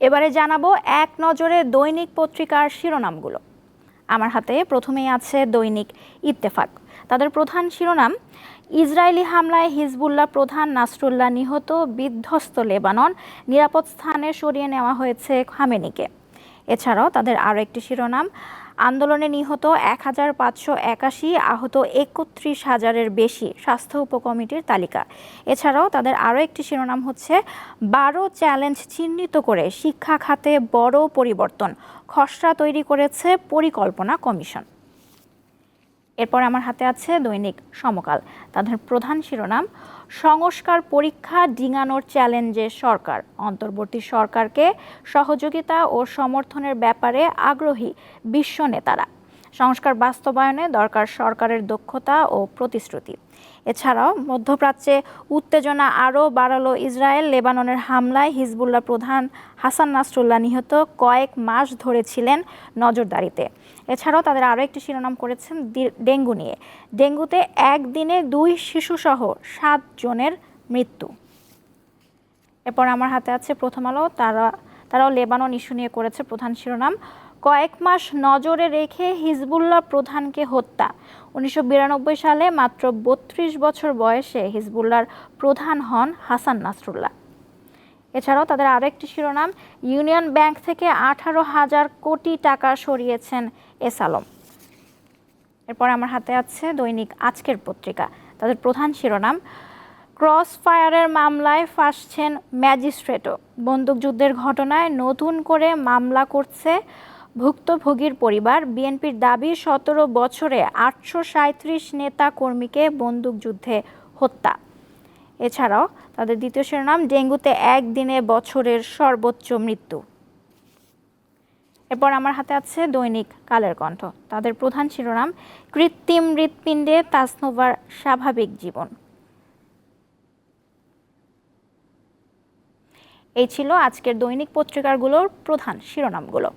এবারে জানাবো এক নজরে দৈনিক পত্রিকার শিরোনামগুলো। আমার হাতে প্রথমেই আছে দৈনিক ইত্তেফাক। তাদের প্রধান শিরোনাম, ইসরায়েলি হামলায় হিজবুল্লাহ প্রধান নাসরুল্লাহ নিহত, বিধ্বস্ত লেবানন, নিরাপদ স্থানে সরিয়ে নেওয়া হয়েছে খামেনিকে। এছাড়াও তাদের আরও একটি শিরোনাম, আন্দোলনে নিহত ১,৫৮১, আহত ৩১,০০০-এর বেশি, স্বাস্থ্য উপকমিটির তালিকা। এছাড়াও তাদের আরও একটি শিরোনাম হচ্ছে ১২ চ্যালেঞ্জ চিহ্নিত করে শিক্ষা খাতে বড় পরিবর্তন, খসড়া তৈরি করেছে পরিকল্পনা কমিশন। এরপর আমার হাতে আছে দৈনিক সমকাল। তাদের প্রধান শিরোনাম, সংস্কার পরীক্ষা ডিঙানোর চ্যালেঞ্জে সরকার, অন্তর্বর্তী সরকারকে সহযোগিতা ও সমর্থনের ব্যাপারে আগ্রহী বিশ্ব নেতারা, সংস্কার বাস্তবায়নে দরকার সরকারের দক্ষতা ও প্রতিশ্রুতি। এছাড়াও মধ্যপ্রাচ্যে উত্তেজনা আরও বাড়ালো ইসরায়েল, লেবাননের হামলায় হিজবুল্লাহ প্রধান হাসান নাসরুল্লাহ নিহত, কয়েক মাস ধরে ছিলেন নজরদারিতে। এছাড়াও তাদের আরও একটি শিরোনাম করেছেন ডেঙ্গু নিয়ে, ডেঙ্গুতে একদিনে 2 শিশুসহ 7 জনের মৃত্যু। এরপর আমার হাতে আছে প্রথম আলো। তারাও লেবানন ইস্যু নিয়ে করেছে প্রধান শিরোনাম, কয়েক মাস নজরে রেখে হিজবুল্লাহ প্রধানকে হত্যা। ১৯৯২ সালে মাত্র ৩২ বছর বয়সে হিজবুল্লাহর প্রধান হন হাসান নাসরুল্লাহ। এছাড়াও তাদের আরও একটি শিরোনাম, ইউনিয়ন ব্যাংক থেকে ১৮,০০০ কোটি টাকা সরিয়েছেন এস আলম। এরপর আমার হাতে আছে দৈনিক আজকের পত্রিকা। তাদের প্রধান শিরোনাম, ক্রস ফায়ারের মামলায় ফাঁসছেন ম্যাজিস্ট্রেটও, বন্দুকযুদ্ধের ঘটনায় নতুন করে মামলা করছে ভুক্তভোগীর পরিবার। বিএনপির দাবি ১৭ বছরে ৮৩৭ নেতা কর্মীকে বন্দুকযুদ্ধে হত্যা। এছাড়াও তাদের দ্বিতীয় শিরোনাম, ডেঙ্গুতে একদিনে বছরের সর্বোচ্চ মৃত্যু। এরপর আমার হাতে আছে দৈনিক কালের কণ্ঠ। তাদের প্রধান শিরোনাম, কৃত্রিম হৃৎপিণ্ডে তাসনোভার স্বাভাবিক জীবন। এই ছিল আজকের দৈনিক পত্রিকাগুলোর প্রধান শিরোনামগুলো।